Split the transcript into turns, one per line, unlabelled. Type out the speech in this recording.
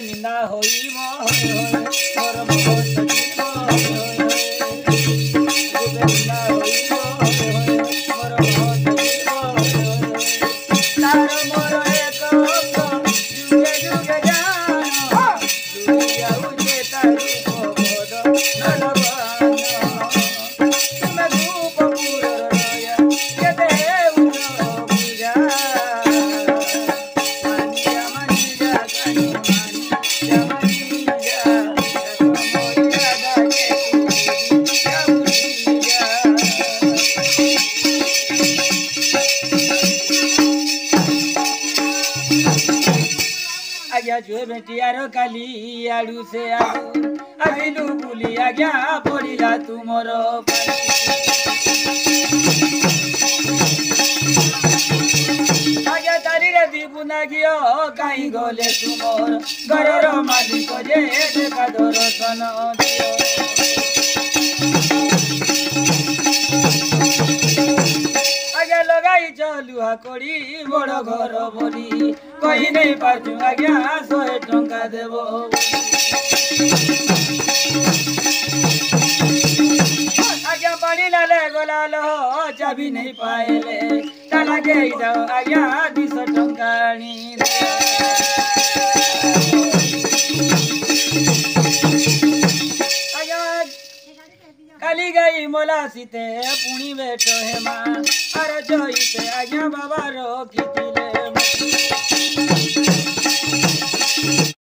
निंदा होई आज्ञा जो बेटियार काली आड़ू से आड़ू आजिलू बुली आज्ञा पड़िला तुमर आज्ञा तारी रे दीपू नागियो कहीं गले तुमर घरर मालिक जे देखा दर्शन आज्ञा लगाई चलुआ कड़ी बड़ घर बोली कही नहीं पार्छु आज्ञा 100 टंका देव आज्ञा पानी लाले गोलाल चाबी नहीं पाएले ताला के जाओ आज्ञा 200 टंका आनी काली गई मोला सीते पुणी बैठो हेमा अरे जोईते आज्ञा बाबा रो कितिले